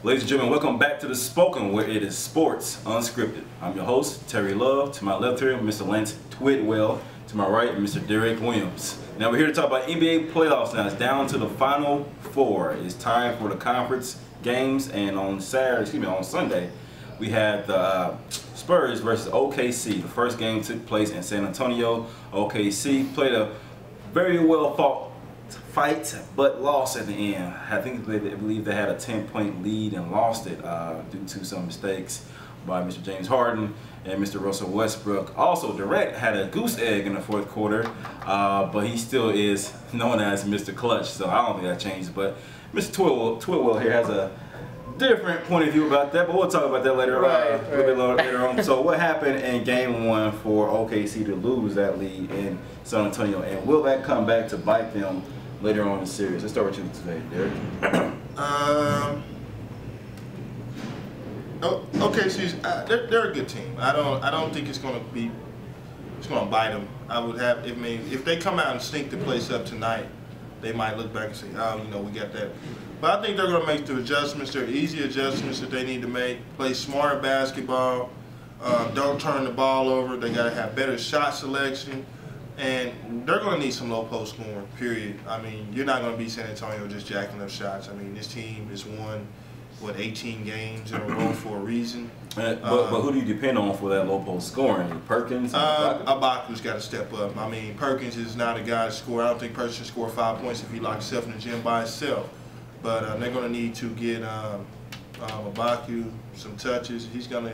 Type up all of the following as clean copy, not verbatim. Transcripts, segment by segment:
Ladies and gentlemen, welcome back to The Spoken, where it is sports unscripted. I'm your host, Terry Love. To my left here, Mr. Lance Twidwell. To my right, Mr. Derek Williams. Now we're here to talk about NBA playoffs now. It's down to the final four. It's time for the conference games, and on Sunday, we had the Spurs versus OKC. The first game took place in San Antonio. OKC played a very well fought fight, but lost at the end. I believe they had a 10-point lead and lost it due to some mistakes by Mr. James Harden and Mr. Russell Westbrook. Also, Durant had a goose egg in the fourth quarter, but he still is known as Mr. Clutch, so I don't think that changed. But Mr. Twidwell here has a different point of view about that, but we'll talk about that later, a little bit later on. So what happened in game one for OKC to lose that lead in San Antonio, and will that come back to bite them later on in the series? Let's start with you today, Derek. OKC, they're a good team. I don't think it's going to bite them. If they come out and stink the place up tonight, they might look back and say, oh, we got that. But I think they're going to make the adjustments. They're easy adjustments that they need to make. Play smarter basketball. Don't turn the ball over. They got to have better shot selection. And they're going to need some low post scoring, period. I mean, you're not going to beat San Antonio just jacking up shots. I mean, this team has won, 18 games in a row for a reason. But who do you depend on for that low post scoring? Perkins? Ibaku's got to step up. I mean, Perkins is not a guy to score. I don't think Perkins can score 5 points if he locks himself in the gym by himself. But they're going to need to get Ibaku some touches. He's going to.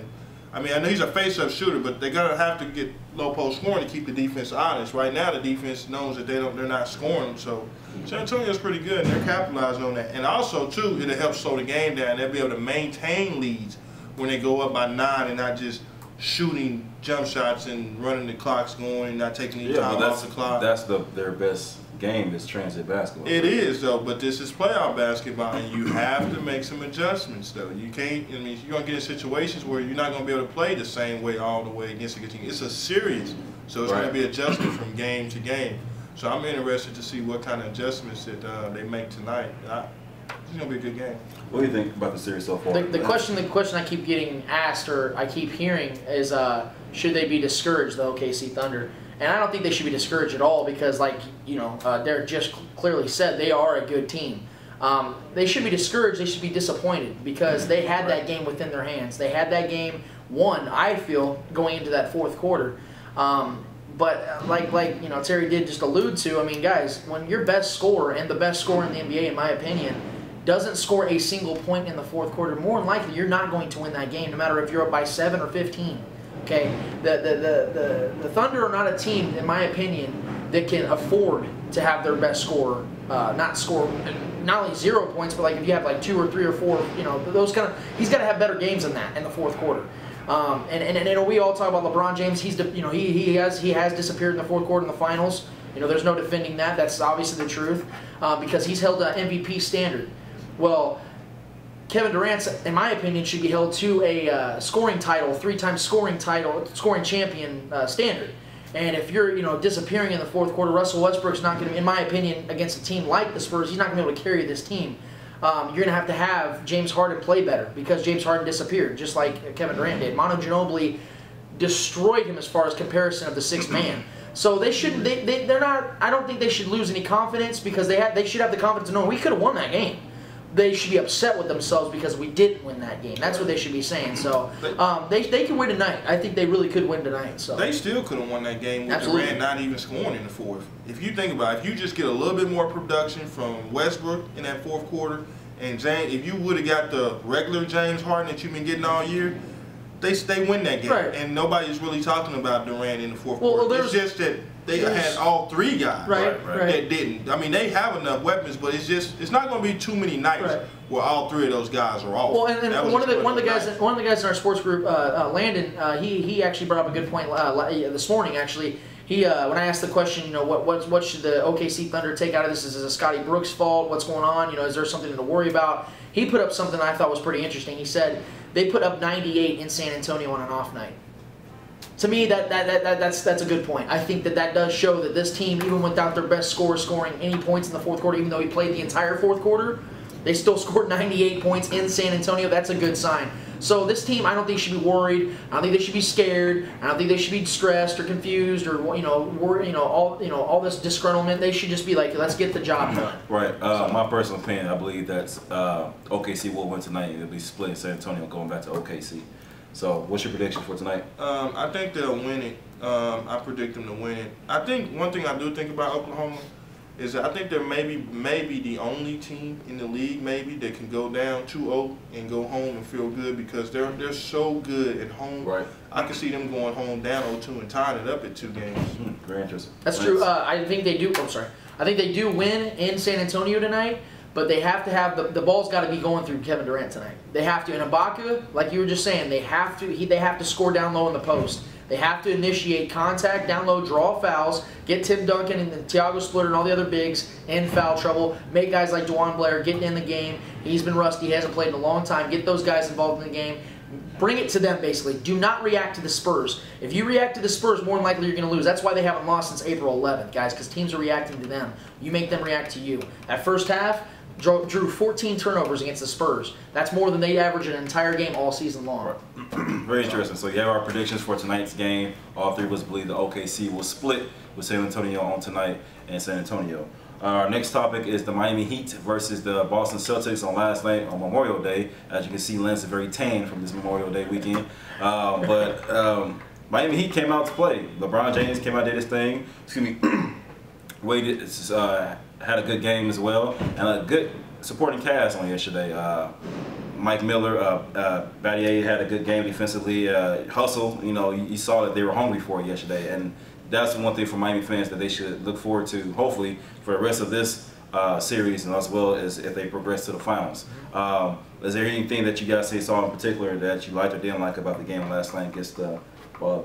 I mean, I know he's a face-up shooter, but they're gonna have to get low post scoring to keep the defense honest. Right now, the defense knows that they're not scoring, so San Antonio's pretty good, and they're capitalizing on that. And also, too, it'll help slow the game down. They'll be able to maintain leads when they go up by 9 and not just shooting jump shots and running the clocks going and not taking any time off the clock. That's their best game is transit basketball. It is, though, but this is playoff basketball, and you have to make some adjustments, though. You can't, you're going to get in situations where you're not going to be able to play the same way all the way against a good team. It's a series, so it's going to be adjusted from game to game. So I'm interested to see what kind of adjustments that they make tonight. It's going to be a good game. What do you think about the series so far? The question I keep getting asked, or I keep hearing, is should they be discouraged, the OKC Thunder? And I don't think they should be discouraged at all because, Derek just clearly said, they are a good team. They should be discouraged. They should be disappointed because they had that game within their hands. They had that game won, I feel, going into that fourth quarter. But Terry did just allude to, I mean, guys, when your best scorer and the best scorer in the NBA, in my opinion, doesn't score a single point in the fourth quarter, more than likely you're not going to win that game, no matter if you're up by 7 or 15. Okay, the Thunder are not a team, in my opinion, that can afford to have their best scorer not only 0 points, but if you have 2 or 3 or 4, those kind of. He's got to have better games than that in the fourth quarter. And we all talk about LeBron James. He has disappeared in the fourth quarter in the finals. There's no defending that. That's obviously the truth because he's held an MVP standard. Well, Kevin Durant, in my opinion, should be held to a scoring title, 3-time scoring champion standard. And if you're, disappearing in the fourth quarter, Russell Westbrook's not going to, in my opinion, against a team like the Spurs, he's not going to be able to carry this team. You're going to have James Harden play better because James Harden disappeared, just like Kevin Durant did. Manu Ginobili destroyed him as far as comparison of the sixth man. So they shouldn't. They're not. I don't think they should lose any confidence because they should have the confidence to know we could have won that game. They should be upset with themselves because we didn't win that game. That's what they should be saying. So they can win tonight. I think they really could win tonight. So they still could have won that game with Durant not even scoring in the fourth. If you think about it, if you just get a little bit more production from Westbrook in that fourth quarter, and James, if you would have got the regular James Harden that you've been getting all year, they win that game. Right. And nobody's really talking about Durant in the fourth quarter. It's just that they had all 3 guys that didn't. I mean, they have enough weapons, but it's not going to be too many nights where all 3 of those guys are off. Well, and one of the guys in our sports group, Landon, he actually brought up a good point this morning. Actually, when I asked the question, what should the OKC Thunder take out of this? Is it Scotty Brooks' fault? What's going on? Is there something to worry about? He put up something I thought was pretty interesting. He said they put up 98 in San Antonio on an off night. To me, that's a good point. I think that does show that this team, even without their best scorer scoring any points in the fourth quarter, even though he played the entire fourth quarter, They still scored 98 points in San Antonio. That's a good sign. So this team, I don't think should be worried. I don't think they should be scared. I don't think they should be stressed or confused or all this disgruntlement. They should just be like, let's get the job done. Right. My personal opinion, I believe that OKC will win tonight. It'll be split in San Antonio going back to OKC. So what's your prediction for tonight? I think they'll win it. I predict them to win it. I think one thing I do think about Oklahoma is that I think they're maybe the only team in the league that can go down 2-0 and go home and feel good because they're so good at home. Right. I can see them going home down 0-2 and tying it up at 2 games. Very interesting. That's true. I think they do. I'm sorry. I think they do win in San Antonio tonight, but they have to have the ball's got to be going through Kevin Durant tonight. They have to. And Ibaka, like you were just saying, they have to score down low in the post. They have to initiate contact down low, draw fouls, get Tim Duncan and Thiago Splitter and all the other bigs in foul trouble, make guys like DeJuan Blair getting in the game. He's been rusty. He hasn't played in a long time. Get those guys involved in the game. Bring it to them, basically. Do not react to the Spurs. If you react to the Spurs, more than likely you're going to lose. That's why they haven't lost since April 11th, guys, because teams are reacting to them. You make them react to you. That first half, drew 14 turnovers against the Spurs. That's more than they average an entire game all season long. Very interesting. So you have our predictions for tonight's game. All three of us believe the OKC will split with San Antonio on tonight in San Antonio. Our next topic is the Miami Heat versus the Boston Celtics on last night on Memorial Day. As you can see, Lance is very tan from this Memorial Day weekend. Miami Heat came out to play. LeBron James came out, did his thing. Excuse me. Wade had a good game as well, and a good supporting cast on yesterday. Mike Miller, Battier had a good game defensively. Hustle, you saw that they were hungry for it yesterday, and that's one thing for Miami fans that they should look forward to, hopefully, for the rest of this series, and as well as if they progress to the finals. Is there anything that you guys saw in particular that you liked or didn't like about the game last night against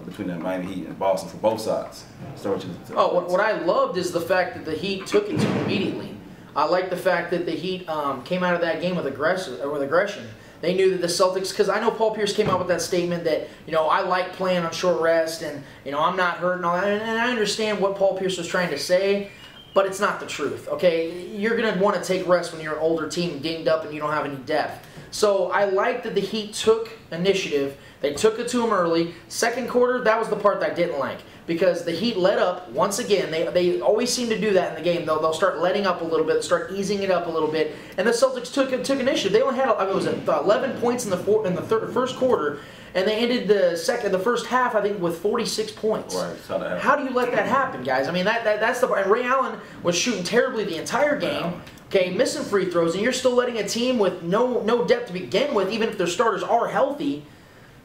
between the Miami Heat and Boston for both sides? Start with you. What I loved is the fact that the Heat took it to him immediately. I like the fact that the Heat came out of that game with aggression. They knew that the Celtics, because I know Paul Pierce came out with that statement that, I like playing on short rest and, I'm not hurt and all that. And I understand what Paul Pierce was trying to say, but it's not the truth, okay? You're going to want to take rest when you're an older team dinged up and you don't have any depth. So I like that the Heat took initiative. They took it to him early. Second quarter, that was the part that I didn't like because the Heat let up once again. They always seem to do that in the game. They'll start letting up a little bit, start easing it up a little bit, and the Celtics took initiative. They only had 11 points in the first quarter, and they ended the first half I think with 46 points. Right. How do you let that happen, guys? I mean that's the and Ray Allen was shooting terribly the entire game. Okay, missing free throws, and you're still letting a team with no depth to begin with, even if their starters are healthy.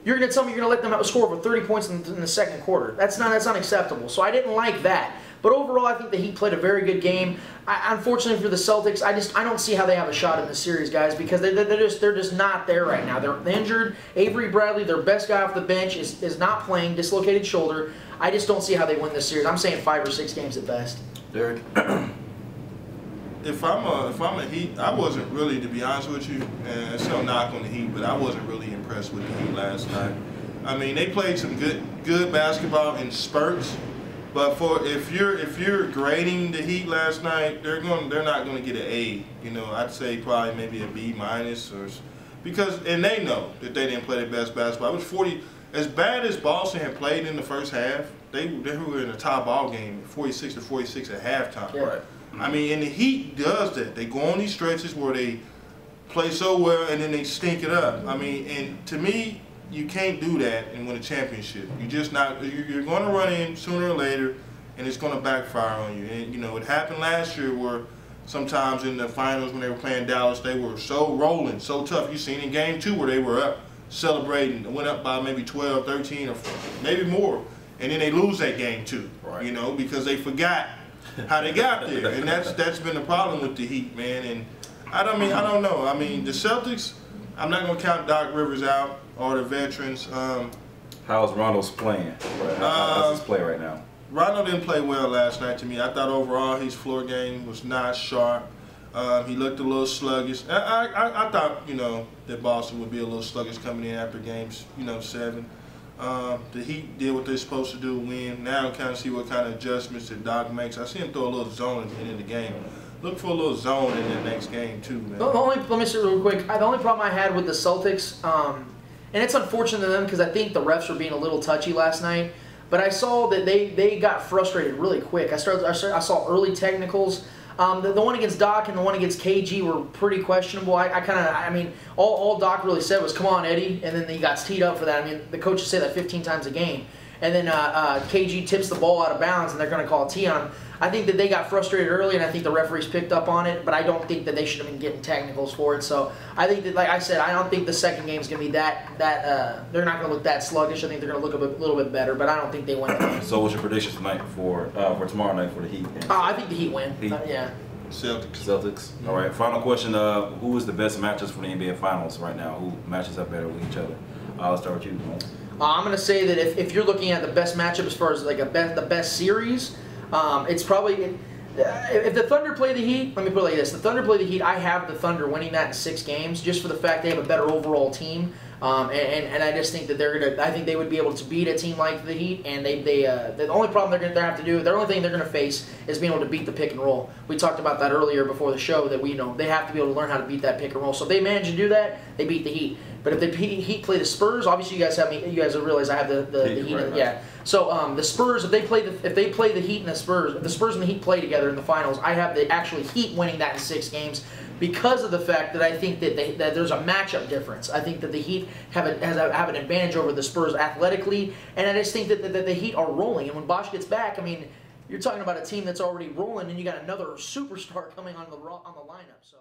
You're going to tell me you're going to let them score over 30 points in the second quarter. That's unacceptable. So I didn't like that. But overall, I think the Heat played a very good game. Unfortunately for the Celtics, I don't see how they have a shot in this series, guys, because they're just not there right now. They're injured. Avery Bradley, their best guy off the bench, is not playing, dislocated shoulder. I just don't see how they win this series. I'm saying 5 or 6 games at best. Derek? If I'm a Heat, I wasn't really, to be honest with you, and it's no knock on the Heat, but I wasn't really impressed with the Heat last night. I mean, they played some good basketball in spurts, but if you're grading the Heat last night, they're not going to get an A. I'd say probably maybe a B minus and they know that they didn't play their best basketball. It was 40. As bad as Boston had played in the first half, they were in a tie ball game, 46-46 at halftime. Yeah. Right. I mean, and the Heat does that. They go on these stretches where they play so well and then they stink it up. I mean, and to me, you can't do that and win a championship. You're going to run in sooner or later, and it's going to backfire on you. And it happened last year where sometimes in the finals when they were playing Dallas, they were so rolling, so tough. You seen in game 2 where they were up celebrating, went up by maybe 12, 13, or maybe more, and then they lose that game 2. Right. Because they forgot how they got there, and that's been the problem with the Heat, man. And I don't know. I mean, the Celtics, I'm not gonna count Doc Rivers out or the veterans. How's Rondo's playing? How's his play right now? Rondo didn't play well last night to me. I thought overall his floor game was not sharp. He looked a little sluggish. I thought that Boston would be a little sluggish coming in after games 7. The Heat did what they're supposed to do, win. Now kind of see what kind of adjustments that Doc makes. I see him throw a little zone at the end of the game. Look for a little zone in the next game too, man. Let me say real quick. The only problem I had with the Celtics, and it's unfortunate to them because I think the refs were being a little touchy last night. But I saw that they got frustrated really quick. I saw early technicals. The one against Doc and the one against KG were pretty questionable. I mean, all Doc really said was, "Come on, Eddie," and then he got teed up for that. I mean, the coaches say that 15 times a game. And then KG tips the ball out of bounds, and they're going to call a tee on him. I think that they got frustrated early, and I think the referees picked up on it, but I don't think that they should have been getting technicals for it. So I think that, like I said, I don't think the second game is going to be they're not going to look that sluggish. I think they're going to look a little bit better, but I don't think they win. So what's your predictions tonight for tomorrow night for the Heat? I think the Heat win. Yeah. Celtics. All right. Final question: who is the best matches for the NBA Finals right now? Who matches up better with each other? I'll start with you, man. I'm going to say that if you're looking at the best matchup as far as like the best series, it's probably if the Thunder play the Heat. Let me put it like this: the Thunder play the Heat. I have the Thunder winning that in 6 games, just for the fact they have a better overall team, and I just think that they're gonna. I think they would be able to beat a team like the Heat, and the only problem they're gonna have to do, the only thing they're gonna face is being able to beat the pick and roll. We talked about that earlier before the show that they have to be able to learn how to beat that pick and roll. So if they manage to do that, they beat the Heat. But if the Heat play the Spurs, obviously you guys have realized I have the Heat. Right, yeah. So the Spurs, if they play the Heat and the Spurs, if the Spurs and the Heat play together in the finals, I have the actually Heat winning that in 6 games because of the fact that I think that there's a matchup difference. I think that the Heat have an advantage over the Spurs athletically, and I just think that the Heat are rolling. And when Bosh gets back, I mean, you're talking about a team that's already rolling, and you got another superstar coming on the lineup. So.